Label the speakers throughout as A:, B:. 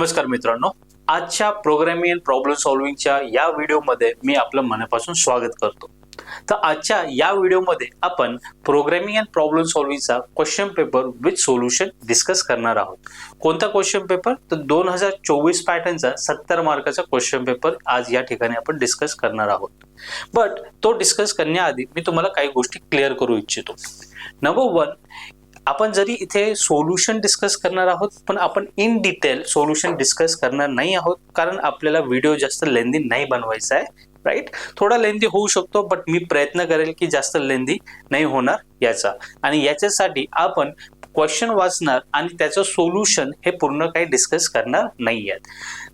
A: नमस्कार मित्रांनो, आजच्या प्रोग्रामिंग अँड प्रॉब्लेम सॉल्व्हिंगच्या या व्हिडिओमध्ये मी आपलं मनापासून स्वागत करतो. तर आजच्या या व्हिडिओमध्ये आपण प्रोग्रामिंग अँड प्रॉब्लेम सॉल्व्हिंगचा question paper with solution discuss करणार आहोत. कोणता क्वेश्चन पेपर? तर 2024 पॅटर्नचा 70 मार्काचा क्वेश्चन पेपर आज या ठिकाणी आपण डिस्कस करणार आहोत. बट तो डिस्कस करण्याआधी मी तुम्हाला काही गोष्टी क्लिअर करू इच्छितो. नंबर 1, आपण जरी इथे सोल्युशन डिस्कस करणार आहोत, पण आपण इन डिटेल सोल्युशन डिस्कस करणार नाही आहोत, कारण आपल्याला व्हिडिओ जास्त लेंदी नाही बनवायचा आहे. राईट, थोडा लेंदी होऊ शकतो, बट मी प्रयत्न करेल की जास्त लेंदी नाही होणार याचा. आणि याच्यासाठी आपण क्वेश्चन वाचणार आणि त्याचं सोल्युशन हे पूर्ण काही डिस्कस करणार नाही आहेत.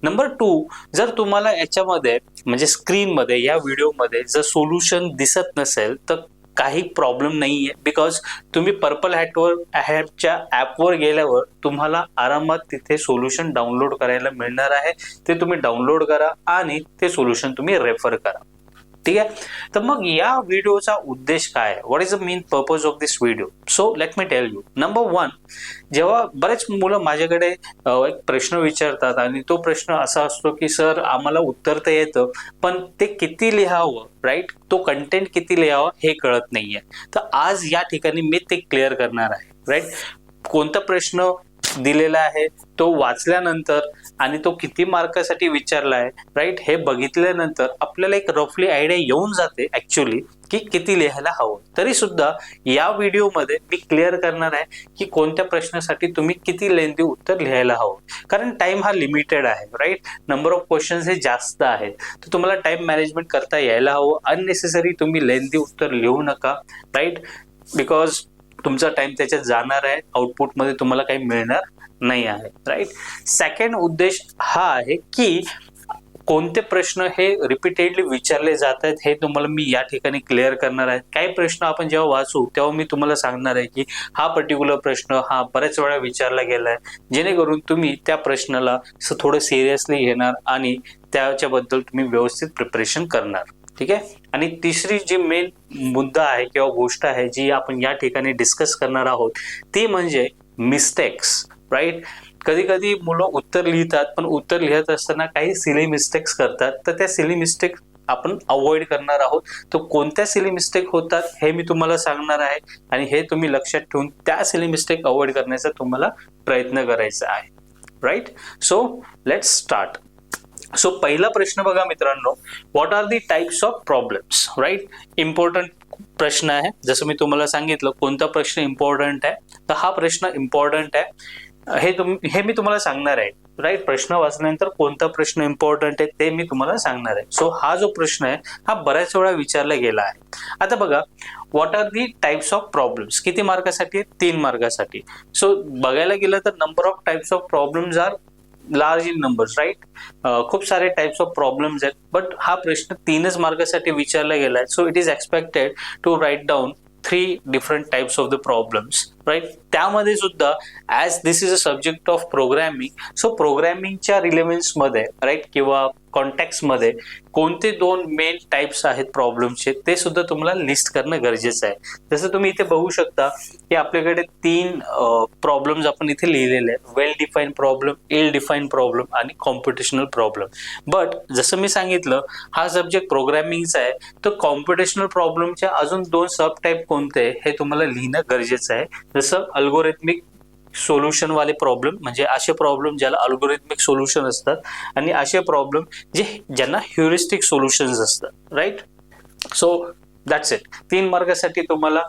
A: नंबर 2, जर तुम्हाला याच्यामध्ये म्हणजे स्क्रीनमध्ये या व्हिडिओमध्ये जर सोल्युशन दिसत नसेल तर काही प्रॉब्लेम नाहीये, बिकॉज तुम्ही पर्पल हॅटच्या ॲपवर गेल्यावर तुम्हाला आरामात तिथे सोल्युशन डाउनलोड करायला मिळणार आहे. ते तुम्ही डाउनलोड करा आणि ते सोल्युशन तुम्ही रेफर करा. ठीक आहे. तर मग या व्हिडिओचा उद्देश काय आहे? What is the main purpose of this video? So let me tell you. Number 1, जेव्हा बरेच मुलं माझ्याकडे एक प्रश्न विचारतात आणि तो प्रश्न असा असतो की सर आम्हाला उत्तर तर येतं, पण ते किती लिहावं, राईट, तो कंटेंट किती लिहावं हे कळत नाहीये. तर आज या ठिकाणी मी ते क्लिअर करणार आहे. राईट, कोणता प्रश्न दिलेला आहे, तो वाचल्यानंतर आणि तो किती मार्कासाठी विचारला आहे, राईट, हे बघितल्यानंतर आपल्याला एक रफली आयडिया येऊन जाते ऍक्च्युली की किती लिहायला हवं. तरी सुद्धा या व्हिडिओमध्ये मी क्लिअर करणार आहे की कोणत्या प्रश्नासाठी तुम्ही किती लेंदी उत्तर लिहायला हवं, कारण टाइम हा लिमिटेड आहे. राईट, नंबर ऑफ क्वेश्चन्स हे जास्त आहेत, तर तुम्हाला टाइम मॅनेजमेंट करता यायला हवं. अननेसेसरी तुम्ही लेंदी उत्तर लिहू नका. राईट, बिकॉज तुमचा टाइम त्याच्यात जाणार आहे, आउटपुटमध्ये तुम्हाला काही मिळणार नाही आहे. राईट, सेकंड उद्देश हा आहे की कोणते प्रश्न हे रिपीटेडली विचारले जात आहेत हे तुम्हाला मी या ठिकाणी क्लिअर करणार आहे. काही प्रश्न आपण जेव्हा वाचू तेव्हा मी तुम्हाला सांगणार आहे की हा पर्टिक्युलर प्रश्न हा बऱ्याच वेळा विचारला गेला आहे, जेणेकरून तुम्ही त्या प्रश्नाला थोडं सिरियसली घेणार आणि त्याच्याबद्दल तुम्ही व्यवस्थित प्रिपरेशन करणार. ठीक आहे. आणि तिसरी जी मेन मुद्दा आहे किंवा गोष्ट आहे जी आपण या ठिकाणी डिस्कस करणार आहोत ती म्हणजे मिस्टेक्स. राईट, कधी कधी मुलं उत्तर लिहितात, पण उत्तर लिहित असताना काही सिली मिस्टेक्स करतात, तर त्या सिली मिस्टेक आपण अवॉइड करणार आहोत. तर कोणत्या सिली मिस्टेक होतात हे मी तुम्हाला सांगणार आहे आणि हे तुम्ही लक्षात ठेवून त्या सिली मिस्टेक अवॉइड करण्याचा तुम्हाला प्रयत्न करायचा आहे. Right, so let's start. So पहिला प्रश्न बघा मित्रांनो, what are the types of problems? Right, important प्रश्न आहे. जसं मी तुम्हाला सांगितलं कोणता प्रश्न इम्पॉर्टंट आहे, तर हा प्रश्न इम्पॉर्टंट आहे हे मी तुम्हाला सांगणार आहे. राईट, प्रश्न वाचल्यानंतर कोणता प्रश्न इम्पॉर्टंट आहे ते मी तुम्हाला सांगणार आहे. सो हा जो प्रश्न आहे हा बऱ्याच वेळा विचारला गेला आहे. आता बघा, what are the types of problems किती मार्कासाठी? 3 मार्कासाठी. सो बघायला गेलं तर number of types of problems are large in numbers. Right, खूप सारे टाइप्स ऑफ प्रॉब्लेम्स आहेत, बट हा प्रश्न 3च मार्कासाठी विचारला गेला आहे. So it is expected to write down 3 different types of the problems. Right, त्यामध्ये सुद्धा as this is a subject of programming, so प्रोग्रॅमिंगच्या रिलेव्हन्समध्ये राईट किंवा कॉन्टॅक्ट्समध्ये कोणते 2 मेन टाइप्स आहेत प्रॉब्लेमचे ते सुद्धा तुम्हाला लिस्ट करणं गरजेचं आहे. जसं तुम्ही इथे बघू शकता की आपल्याकडे 3 प्रॉब्लेम्स आपण इथे लिहिलेले आहेत: वेल डिफाईन प्रॉब्लेम, इल डिफाईन प्रॉब्लेम आणि कॉम्पिटिशनल प्रॉब्लेम. बट जसं मी सांगितलं हा सब्जेक्ट प्रोग्रॅमिंगचा आहे, तर कॉम्पिटिशनल प्रॉब्लेमच्या अजून 2 सब टाईप कोणते हे तुम्हाला लिहिणं गरजेचं आहे. जसं अल्गोरिथमिक सोल्युशन वाले प्रॉब्लेम, म्हणजे असे प्रॉब्लेम ज्याला अल्गोरिथमिक सोल्युशन असतात, आणि असे प्रॉब्लेम ज्यांना ह्युरिस्टिक सोल्युशन्स असतात. Right, so that's it. 3 मार्कासाठी तुम्हाला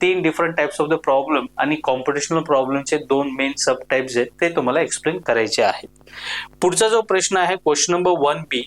A: 3 different types of the problem आणि कॉम्पिटिशनल प्रॉब्लेमचे 2 मेन सब टाइप्स आहेत ते तुम्हाला एक्सप्लेन करायचे आहेत. पुढचा जो प्रश्न आहे क्वेश्चन नंबर 1B,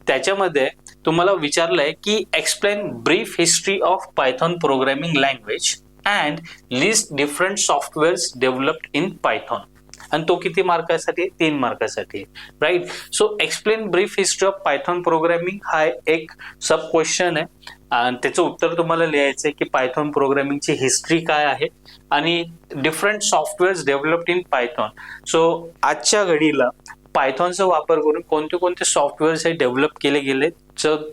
A: त्याच्यामध्ये तुम्हाला विचारलंय की explain brief history of Python programming language and list different softwares developed in Python. आणि तो किती मार्कासाठी? 3 मार्कासाठी. Right, so explain brief history of Python programming हा एक सब क्वेश्चन आहे आणि त्याचं उत्तर तुम्हाला लिहायचं आहे की पायथॉन प्रोग्रामिंगची हिस्ट्री काय आहे आणि different softwares developed in Python. So आजच्या घडीला पायथॉनचा वापर करून कोणते कोणते सॉफ्टवेअर्स हे डेव्हलप केले गेले,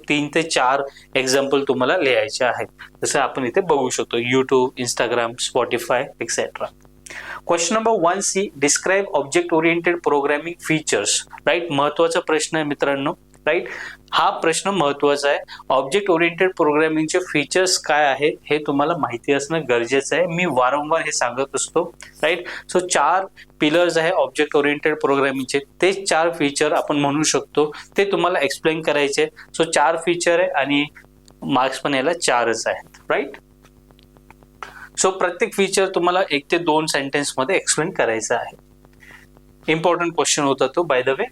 A: 3 ते 4 एक्झाम्पल तुम्हाला लिहायचे आहेत. जसं आपण इथे बघू शकतो: YouTube, Instagram, Spotify etcetera. Question number 1C, describe object oriented programming features. Right, महत्वाचा प्रश्न आहे मित्रांनो. राईट, हा प्रश्न महत्वाचा आहे. ऑब्जेक्ट ओरिएंटेड प्रोग्रामिंगचे फीचर्स काय आहे हे तुम्हाला माहिती असणं गरजेचं आहे. मी वारंवार हे सांगत असतो. राईट, सो 4 पिलर्स आहे ऑब्जेक्ट ओरिएंटेड प्रोग्रामिंगचे. ते 4 फीचर आपण म्हणू शकतो, ते तुम्हाला एक्सप्लेन करायचे. सो 4 फीचर आहे आणि मार्क्स पण याला 4च आहेत. राईट, सो प्रत्येक फीचर तुम्हाला 1 ते 2 सेंटेन्स मध्ये एक्सप्लेन करायचं आहे. इम्पॉर्टंट क्वेश्चन होता तो, bye the way.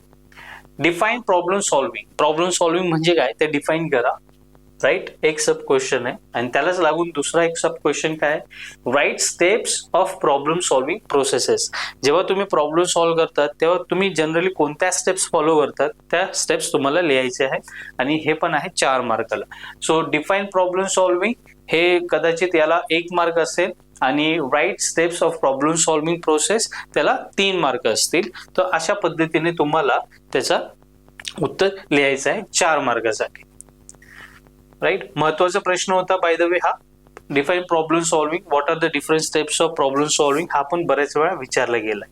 A: Define problem solving. Problem solving म्हणजे काय ते डिफाईन करा. राईट, एक सब क्वेश्चन आहे आणि त्यालाच लागून दुसरा एक सब क्वेश्चन काय आहे, right steps of problem solving processes. जेव्हा तुम्ही प्रॉब्लेम सॉल्व्ह करतात तेव्हा तुम्ही जनरली कोणत्या स्टेप्स फॉलो करतात त्या स्टेप्स तुम्हाला लिहायचे आहेत आणि हे पण आहे 4 मार्काला. सो डिफाईन प्रॉब्लेम सॉल्विंग हे कदाचित याला 1 मार्क असेल आणि right steps of problem solving process त्याला 3 मार्क असतील. तर अशा पद्धतीने तुम्हाला त्याचा उत्तर लिहायचं आहे 4 मार्कासाठी. राईट, महत्वाचा प्रश्न होता बाय द वे हा. Define problem solving, what are the different steps of problem solving, हा पण बऱ्याच वेळा विचारला गेलाय.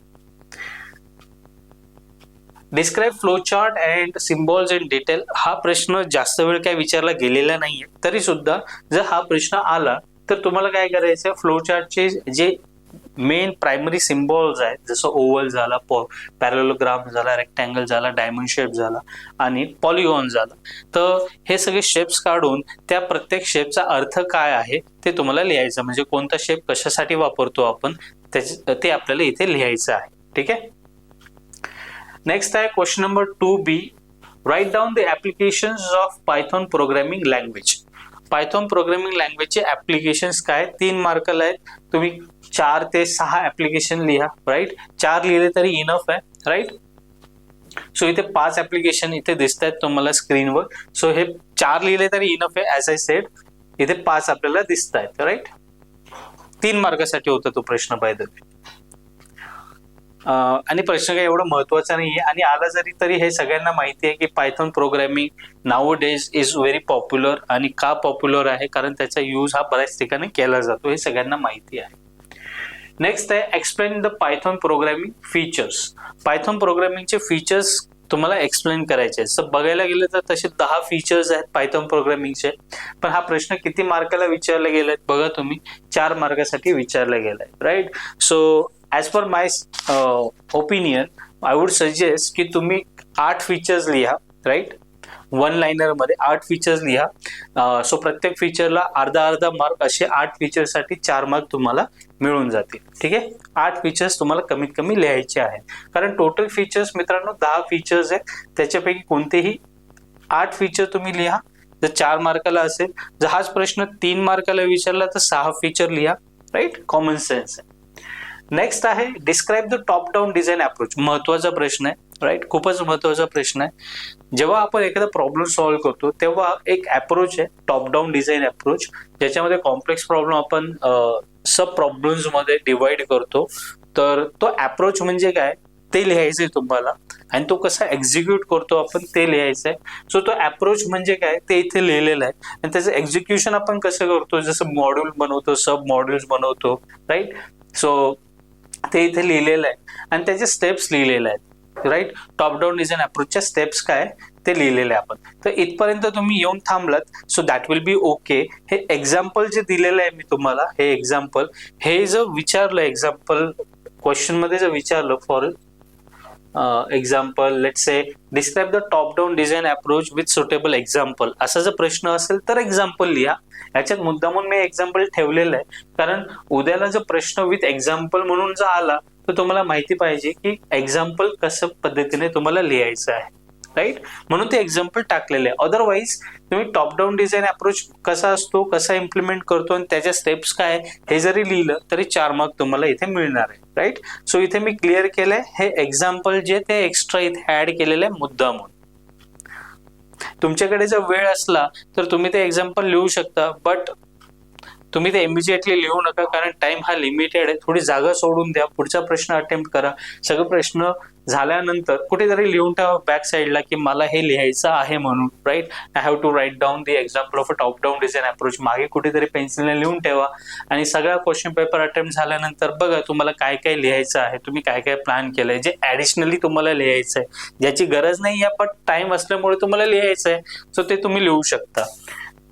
A: Describe flow chart and symbols in detail. हा प्रश्न जास्त वेळ काय विचारला गेलेला नाहीये, तरी सुद्धा जर हा प्रश्न आला तर तुम्हाला काय करायचं, फ्लो चार्टचे जे मेन प्रायमरी सिम्बॉल्स आहेत, जसं ओव्हल झाला, पॅरलोग्राम झाला, रेक्टँगल झाला, डायमंड शेप झाला आणि पॉलिगॉन झाला, तर हे सगळे शेप्स काढून त्या प्रत्येक शेपचा अर्थ काय आहे ते तुम्हाला लिहायचं. म्हणजे कोणता शेप कशासाठी वापरतो आपण ते आपल्याला इथे लिहायचं आहे. ठीक आहे. नेक्स्ट आहे question number 2B, write down the applications of Python programming language. Python programming लँग्वेजचे ऍप्लिकेशन्स काय 3 मार्काला आहेत. तुम्ही 4 ते 6 ऍप्लिकेशन लिहा. राईट, 4 लिहिले तरी इनफ आहे. राईट, सो इथे 5 ऍप्लिकेशन इथे दिसत आहेत तुम्हाला स्क्रीनवर. सो हे 4 लिहिले तरी इनफ आहे. ऍज आय सेड, इथे 5 आपल्याला दिसत आहेत. राईट, 3 मार्कासाठी होता तो प्रश्न बाय द वे. आणि प्रश्न काही एवढा महत्वाचा नाहीये आणि आला जरी तरी हे सगळ्यांना माहिती आहे की Python programming now days is very popular. आणि का पॉप्युलर आहे, कारण त्याचा यूज हा बऱ्याच ठिकाणी केला जातो, हे सगळ्यांना माहिती आहे. नेक्स्ट आहे explain the Python programming features. Python प्रोग्रामिंगचे फीचर्स तुम्हाला एक्सप्लेन करायचे. सो बघायला गेलं तर तसे 10 फीचर्स आहेत पायथॉन प्रोग्रामिंगचे, पण हा प्रश्न किती मार्काला विचारला गेलाय बघा तुम्ही, 4 मार्कासाठी विचारला गेलाय. Right, so as per my opinion I would suggest की तुम्ही 8 फीचर्स लिहा. राईट, 1 लाइनर मध्ये 8 फीचर्स लिहा. सो प्रत्येक फीचरला अर्धा मार्क, असे 8 फीचरसाठी 4 मार्क तुम्हाला मिळून जातील. ठीक आहे, 8 फीचर्स तुम्हाला कमीत कमी लिहायचे आहेत, कारण टोटल फीचर्स मित्रांनो 10 फीचर्स आहेत. त्याच्यापैकी कोणतेही 8 फीचर तुम्ही लिहा. जर 4 मार्काला असेल, जर हाच प्रश्न 3 मार्काला विचारला तर 6 फीचर लिहा. राईट, कॉमन सेन्स आहे. नेक्स्ट आहे describe the top down design approach. महत्वाचा प्रश्न आहे. राईट, खूपच महत्वाचा प्रश्न आहे. जेव्हा आपण एखादा प्रॉब्लेम सॉल्व्ह करतो तेव्हा एक अप्रोच आहे टॉप डाऊन डिझाईन अप्रोच, ज्याच्यामध्ये कॉम्प्लेक्स प्रॉब्लेम आपण सब प्रॉब्लेम्स मध्ये डिवाइड करतो. तर तो अप्रोच म्हणजे काय ते लिहायचंय तुम्हाला आणि तो कसा एक्झिक्यूट करतो आपण ते लिहायचं आहे. सो तो अप्रोच म्हणजे काय ते इथे लिहिलेलं आहे आणि त्याचं एक्झिक्युशन आपण कसं करतो, जसं मॉड्यूल बनवतो, सब मॉड्यूल्स बनवतो. राईट, सो ते इथे लिहिलेलं आहे आणि त्याचे स्टेप्स लिहिलेले आहेत. राईट, टॉप डाऊन डिझाईन अप्रोचच्या स्टेप्स काय ते लिहिलेले आपण. तर इथपर्यंत तुम्ही येऊन थांबलात so that will be okay. हे एक्झाम्पल जे दिलेलं आहे मी तुम्हाला, हे एक्झाम्पल, हे जर विचारलं एक्झाम्पल क्वेश्चन मध्ये जर विचारलं for example let's say describe the top down design approach with suitable example, असा जर प्रश्न असेल तर एक्झाम्पल लिहा. याच्यात मुद्दामून मी एक्झाम्पल ठेवलेलं आहे, कारण उद्याला जर प्रश्न विथ एक्झाम्पल म्हणून जर आला तर तुम्हाला माहिती पाहिजे की एक्झाम्पल कसं पद्धतीने तुम्हाला लिहायचं आहे. राईट, म्हणून ते एक्झाम्पल टाकलेले आहे. अदरवाईज तुम्ही टॉप डाऊन डिझाईन अप्रोच कसा असतो, कसा इम्प्लिमेंट करतो आणि त्याच्या स्टेप्स काय हे जरी लिहिलं तरी 4 मार्क तुम्हाला इथे मिळणार आहे. राईट, सो इथे मी क्लिअर केलंय. हे एक्झाम्पल जे ते एक्स्ट्रा इथे ऍड केलेलं आहे मुद्दामून. तुमच्याकडे जर वेळ असला तर तुम्ही ते एक्झाम्पल लिहू शकता, बट तुम्ही ते इमिजिएटली लिहू नका, कारण टाइम हा लिमिटेड आहे. थोडी जागा सोडून द्या, पुढचा प्रश्न अटेम्प्ट करा. सगळे प्रश्न झाल्यानंतर कुठेतरी लिहून ठेवा बॅक साईडला की मला हे लिहायचं आहे म्हणून, right. I have to write down the example of a top down design approach. मागे कुठेतरी पेन्सिलने लिहून ठेवा आणि सगळा क्वेश्चन पेपर अटेम्प्ट झाल्यानंतर बघा तुम्हाला काय काय लिहायचं आहे, तुम्ही काय काय प्लॅन केलंय, जे ऍडिशनली तुम्हाला लिहायचं आहे, ज्याची गरज नाही आहे पण टाइम असल्यामुळे तुम्हाला लिहायचं आहे, सो ते तुम्ही लिहू शकता.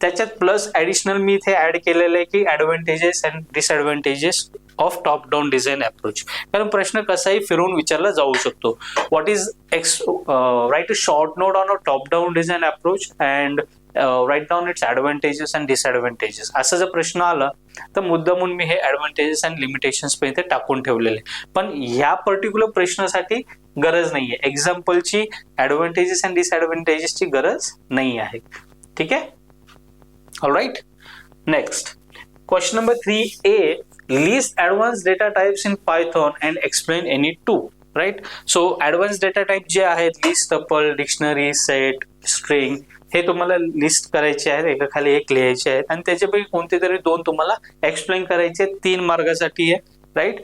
A: त्याच्यात प्लस ऍडिशनल मी इथे ऍड केलेलं आहे की advantages and disadvantages of top down design approach. कारण प्रश्न कसाही फिरवून विचारला जाऊ शकतो. What is write a short note on a top down design approach and write down its advantages and disadvantages. असा जर प्रश्न आला तर मुद्दामून मी हे ऍडव्हान्टेजेस अँड लिमिटेशन्स पण इथे टाकून ठेवलेले. पण ह्या पर्टिक्युलर प्रश्नासाठी गरज नाहीये, एक्झाम्पलची ऍडव्हान्टेजेस अँड डिसएडव्हान्टेजेसची गरज नाही आहे. ठीक आहे. Alright. Next, question number 3A, list advanced data types in Python and explain any two. Right? So advanced data type जे आहेत list, tuple, dictionary, set, string, हे तुम्हाला लिस्ट करायचे आहेत, एका खाली एक लिहायचे आहेत आणि त्याच्यापैकी कोणते तरी दोन तुम्हाला एक्सप्लेन करायचे, 3 मार्गासाठी आहे. राईट.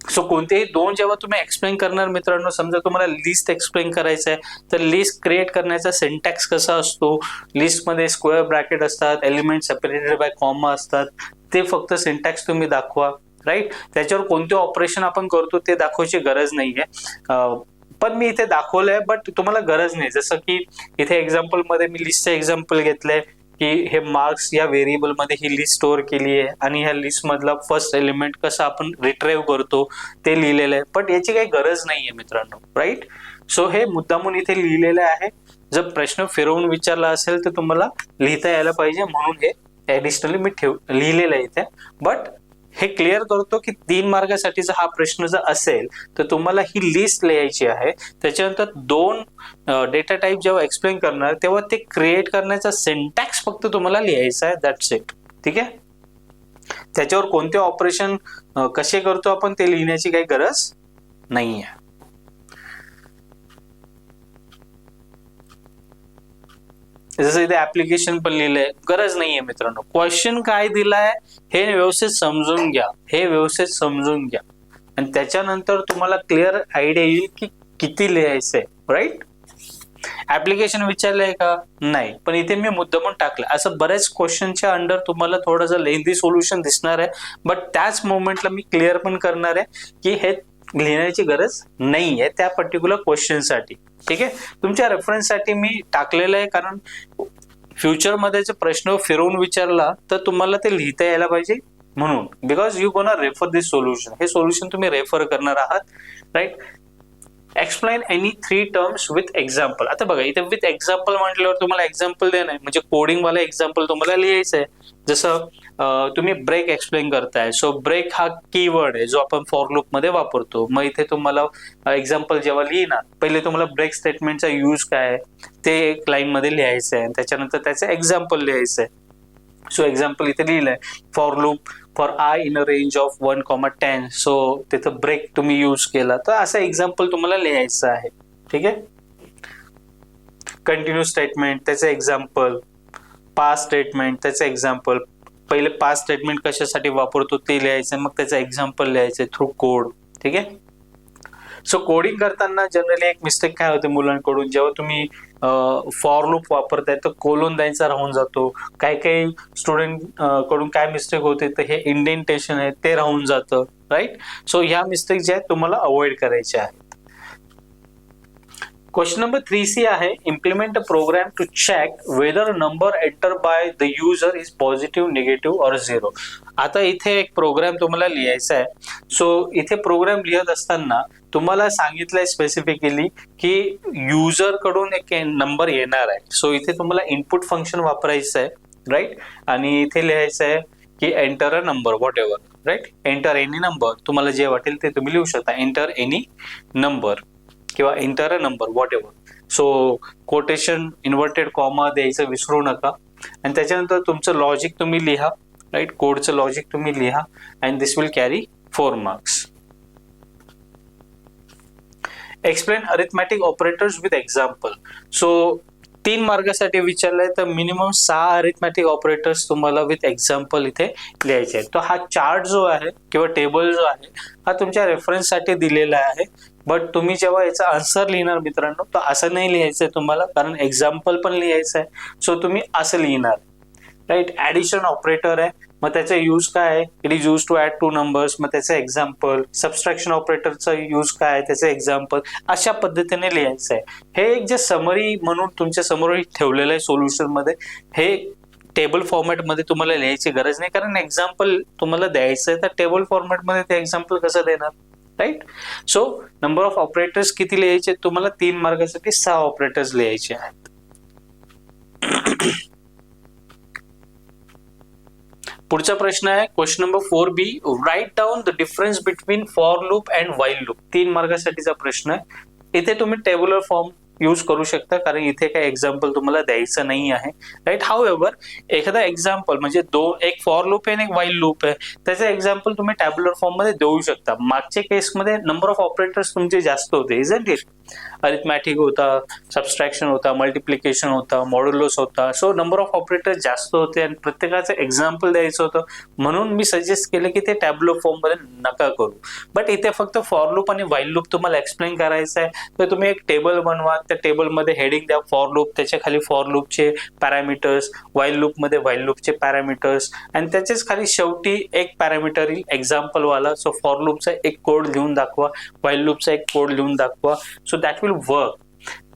A: सो कोणतेही दोन जेव्हा तुम्ही एक्सप्लेन करणार मित्रांनो, समजा तुम्हाला लिस्ट एक्सप्लेन करायचं आहे तर लिस्ट क्रिएट करण्याचा सिंटॅक्स कसा असतो, लिस्टमध्ये स्क्वेअर ब्रॅकेट असतात, एलिमेंट सेपरेटेड बाय कॉमा असतात, ते फक्त सिंटॅक्स तुम्ही दाखवा. राईट. त्याच्यावर कोणते ऑपरेशन आपण करतो ते दाखवायची गरज नाहीये. पण मी इथे दाखवलंय बट तुम्हाला गरज नाही. जसं की इथे एक्झाम्पल मध्ये मी लिस्टचं एक्झाम्पल घेतलंय की हे मार्क्स या व्हेरिएबल मध्ये ही लिस्ट स्टोअर केली आहे आणि ह्या लिस्ट मधला फर्स्ट एलिमेंट कसं आपण रिट्राईव्ह करतो ते लिहिलेलं आहे. पण याची काही गरज नाहीये मित्रांनो. राईट. सो हे मुद्दामून इथे लिहिलेलं आहे. जर प्रश्न फिरवून विचारला असेल तर तुम्हाला लिहिता यायला पाहिजे म्हणून हे ऍडिशनली मी लिहिलेलं आहे इथे. बट हे क्लिअर करतो की 3 मार्गासाठीचा हा प्रश्न जर असेल तर तुम्हाला ही लिस्ट लिहायची आहे. त्याच्यानंतर 2 डेटा टाईप जेव्हा एक्सप्लेन करणार तेव्हा ते क्रिएट करण्याचा सिंटॅक्स फक्त तुम्हाला लिहायचा आहे. That's it. ठीक आहे. त्याच्यावर कोणते ऑपरेशन कसे करतो आपण ते लिहिण्याची काही गरज नाही आहे. जसं इथे ऍप्लिकेशन पण लिहिलंय, गरज नाहीये मित्रांनो. क्वेश्चन काय दिलाय हे व्यवस्थित समजून घ्या, हे व्यवस्थित समजून घ्या आणि त्याच्यानंतर तुम्हाला क्लिअर आयडिया येईल की किती लिहायचंय. राईट. ऍप्लिकेशन विचारलंय का? नाही, पण इथे मी मुद्दामून टाकलं. असं बऱ्याच क्वेश्चनच्या अंडर तुम्हाला थोडंसं लेंथी सोल्युशन दिसणार आहे, बट त्याच मोमेंटला मी क्लिअर पण करणार आहे की हे लिहिण्याची गरज नाहीये त्या पर्टिक्युलर क्वेश्चनसाठी. ठीक आहे. तुमच्या रेफरन्ससाठी मी टाकलेलं आहे, कारण फ्युचरमध्ये जर प्रश्न फिरवून विचारला तर तुम्हाला ते लिहिता यायला पाहिजे म्हणून. Because you gonna refer this solution. हे सोल्युशन तुम्ही रेफर करणार आहात. Right. Explain any 3 terms with example. आता बघा इथे विथ एक्झाम्पल म्हटल्यावर तुम्हाला एक्झाम्पल देणं म्हणजे कोडिंग वाला एक्झाम्पल तुम्हाला लिहायचं आहे. जसं तुम्ही ब्रेक एक्सप्लेन करताय, सो ब्रेक हा कीवर्ड आहे जो आपण फॉर लूप मध्ये वापरतो. मग इथे तुम्हाला एक्झाम्पल जेव्हा लिहिणार पहिले तुम्हाला ब्रेक स्टेटमेंटचा यूज काय आहे ते एक लाईन मध्ये लिहायचं आहे, त्याच्यानंतर त्याचं एक्झाम्पल लिहायचं आहे. सो एक्झाम्पल इथे लिहिलंय for loop for I in a range of 1,10. So तिथं ब्रेक तुम्ही यूज केला तर असं एक्झाम्पल तुम्हाला लिहायचं आहे. ठीक आहे. कंटिन्यू स्टेटमेंट त्याचं एक्झाम्पल, पास्ट स्टेटमेंट त्याचं एक्झाम्पल, पहिले पास्ट स्टेटमेंट कशासाठी वापरतो ते लिहायचं, मग त्याचं एक्झाम्पल लिहायचं थ्रू कोड. ठीक आहे. सो कोडिंग करताना जनरली एक मिस्टेक काय होते मुलांकडून, जेव्हा तुम्ही फॉर लूप वापरताय तर कोलन द्यायचा राहून जातो. काही स्टुडंट कडून काय मिस्टेक होते तर हे इंडेंटेशन आहे ते राहून जातं. राईट. सो ह्या मिस्टेक ज्या आहेत तुम्हाला अवॉइड करायच्या आहेत. क्वेश्चन नंबर 3C आहे, implement a program to check whether number enter by the user is positive, negative और 0. आता इथे एक प्रोग्राम तुम्हाला लिहायचा आहे. सो इथे प्रोग्राम लिहत असताना तुम्हाला सांगितलंय स्पेसिफिकली की युजर कडून एक नंबर येणार आहे. सो इथे तुम्हाला इनपुट फंक्शन वापरायचं आहे. राईट. आणि इथे लिहायचं आहे की enter a number whatever. Right. Enter any number, तुम्हाला जे वाटेल ते तुम्ही लिहू शकता. एंटर एनी नंबर किंवा enter a number whatever. So quotation inverted comma द्यायचं विसरू नका आणि त्याच्यानंतर तुमचं लॉजिक तुम्ही लिहा. राईट. कोडचं लॉजिक तुम्ही लिहा and this will carry 4 marks. Explain arithmetic operators with example. So 3 मार्कासाठी विचारलंय तर मिनिमम 6 अरिथमॅटिक ऑपरेटर्स तुम्हाला विथ एक्झाम्पल इथे लिहायचे आहेत. तो हा चार्ट जो आहे किंवा टेबल जो आहे हा तुमच्या रेफरन्ससाठी दिलेला आहे. बट तुम्ही जेव्हा याचा आन्सर लिहिणार मित्रांनो तर असं नाही लिहायचंय तुम्हाला, कारण एक्झाम्पल पण लिहायचं आहे. सो तुम्ही असं लिहिणार, राईट. ऍडिशन ऑपरेटर आहे, मग त्याचा यूज काय आहे, it is use to add 2 numbers, मग त्याचं एक्झाम्पल. सबस्ट्रॅक्शन ऑपरेटरचा यूज काय आहे, त्याचं एक्झाम्पल. अशा पद्धतीने लिहायचं आहे. हे एक जे समरी म्हणून तुमच्या समोर ठेवलेलं आहे सोल्युशन मध्ये, हे टेबल फॉर्मॅटमध्ये तुम्हाला लिहायची गरज नाही, कारण एक्झाम्पल तुम्हाला द्यायचं आहे तर टेबल फॉर्मॅटमध्ये ते एक्झाम्पल कसं देणार, right. So number of operators किती लिहायचे तुम्हाला? 3 मार्कासाठी 6 ऑपरेटर्स लिहायचे आहेत. पुढचा प्रश्न आहे question number 4B. Write down the difference between for loop and while loop. 3 मार्कासाठीचा प्रश्न आहे. इथे तुम्ही टेबुलर फॉर्म यूज करू शकता, कारण इथे काही एक्झाम्पल तुम्हाला द्यायचं नाही आहे, राईट. हाऊएव्हर एखादा एक्झाम्पल म्हणजे एक फॉर लूप आहे आणि एक व्हाईल लूप आहे, त्याचं एक्झाम्पल तुम्ही टॅब्युलर फॉर्म मध्ये देऊ शकता. मागच्या केसमध्ये नंबर ऑफ ऑपरेटर्स तुमचे जास्त होते, इजंट इट. अरिथमॅटिक होता, सबस्ट्रॅक्शन होता, मल्टिप्लिकेशन होता, मॉड्युलस होता. सो नंबर ऑफ ऑपरेटर्स जास्त होते आणि प्रत्येकाचं एक्झाम्पल द्यायचं होतं, म्हणून मी सजेस्ट केलं की ते टॅब्युलर फॉर्म मध्ये नका करू. बट इथे फक्त फॉर लूप आणि व्हाईल लूप तुम्हाला एक्सप्लेन करायचं आहे, तर तुम्ही एक टेबल बनवा. त्या टेबलमध्ये हेडिंग द्या फॉर लूप, त्याच्या खाली फॉर लूपचे पॅरामीटर्स, व्हाईल लूपमध्ये व्हाईल लूपचे पॅरामीटर्स, आणि त्याच्याच खाली शेवटी एक पॅरामीटर येईल एक्झाम्पल वाला. सो फॉर लूपचा एक कोड लिहून दाखवा, व्हाईल लूपचा एक कोड लिहून दाखवा. So that will work.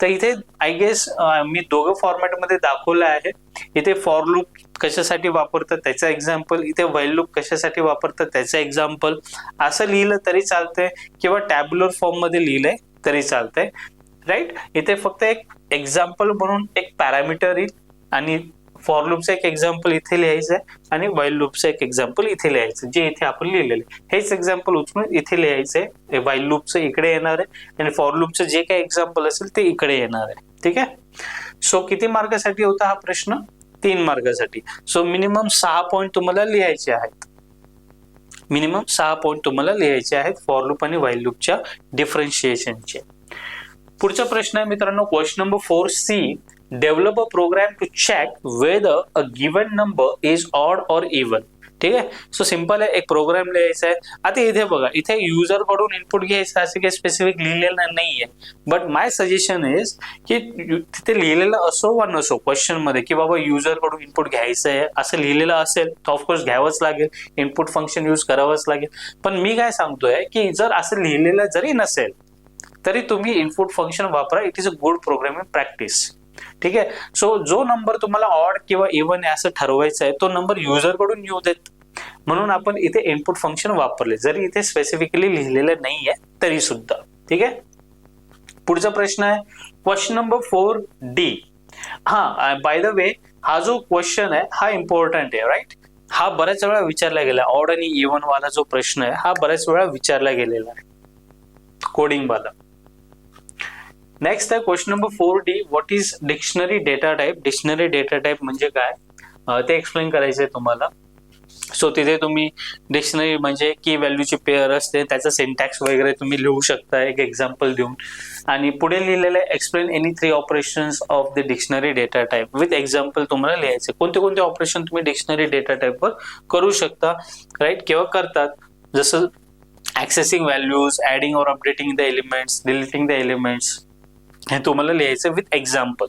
A: तर इथे आय गेस मी दोघं फॉर्मॅटमध्ये दाखवलं आहे. इथे फॉर लूप कशासाठी वापरतात त्याचं एक्झाम्पल, इथे व्हाईल लूप कशासाठी वापरतात त्याचं एक्झाम्पल. असं लिहिलं तरी चालतंय किंवा टॅब्युलर फॉर्म मध्ये लिहिलंय तरी चालतंय, राईट. इथे फक्त एक एक्झाम्पल म्हणून एक पॅरामीटर येईल आणि फॉर लूपचं एक एक्झाम्पल इथे लिहायचं आहे आणि व्हाईल लूपचं एक एक्झाम्पल इथे लिहायचं, जे इथे आपण लिहिलेलं आहे. हेच एक्झाम्पल उचलून इथे लिहायचं आहे. व्हाईल लूपचं इकडे येणार आहे आणि फॉर लूपचं जे काही एक्झाम्पल असेल ते इकडे येणार आहे, ठीक आहे. सो किती मार्कासाठी होता हा प्रश्न? 3 मार्कासाठी. सो मिनिमम 6 पॉईंट तुम्हाला लिहायचे आहेत. मिनिमम 6 पॉईंट तुम्हाला लिहायचे आहेत फॉर लूप आणि व्हाईल लूपच्या डिफरन्शिएशनचे. पुढचा प्रश्न आहे मित्रांनो question number 4C. Develop a program to check whether a given number is odd और इवन. ठीक आहे. सो सिंपल आहे, एक प्रोग्राम लिहायचा आहे. आता इथे बघा, इथे युजर कडून इनपुट घ्यायचं असं काही स्पेसिफिक लिहिलेलं नाहीये. बट माय सजेशन इज की तिथे लिहिलेलं असो वा नसो क्वेश्चन मध्ये की बाबा युजर कडून इनपुट घ्यायचं आहे असं लिहिलेलं असेल तर ऑफकोर्स घ्यावंच लागेल, इनपुट फंक्शन यूज करावंच लागेल. पण मी काय सांगतोय की जर असं लिहिलेलं जरी नसेल तरी तुम्ही इनपुट फंक्शन वापरा. It is a good programming practice. ठीक आहे. सो जो नंबर तुम्हाला ऑड किंवा इव्हन आहे असं ठरवायचा आहे तो नंबर युजर कडून येऊ देत, म्हणून आपण इथे इनपुट फंक्शन वापरले, जरी इथे स्पेसिफिकली लिहिलेलं नाहीये तरी सुद्धा. ठीक आहे. पुढचा प्रश्न आहे क्वेश्चन नंबर 4D. हा, बाय द वे हा जो क्वेश्चन आहे हा इम्पॉर्टंट आहे, राईट. हा बऱ्याच वेळा विचारला गेला. ऑड आणि इव्हन वाला जो प्रश्न आहे हा बऱ्याच वेळा विचारला गेलेला आहे कोडिंग वाला. नेक्स्ट आहे question number 4D. What is dictionary data type. Dictionary data type म्हणजे काय ते एक्सप्लेन करायचंय तुम्हाला. सो तिथे तुम्ही डिक्शनरी म्हणजे की व्हॅल्यूची पेअर असते, त्याचा सिंटॅक्स वगैरे तुम्ही लिहू शकता एक एक्झाम्पल देऊन. आणि पुढे लिहिलेलं आहे explain any 3 operations of the dictionary data type with example तुम्हाला लिहायचे. कोणते कोणते ऑपरेशन तुम्ही डिक्शनरी डेटा टाइपवर करू शकता, राईट, किंवा करतात. जसं ऍक्सेसिंग व्हॅल्यूज, ऍडिंग और updating the elements, deleting the elements, हे तुम्हाला लिहायचं विथ एक्झाम्पल.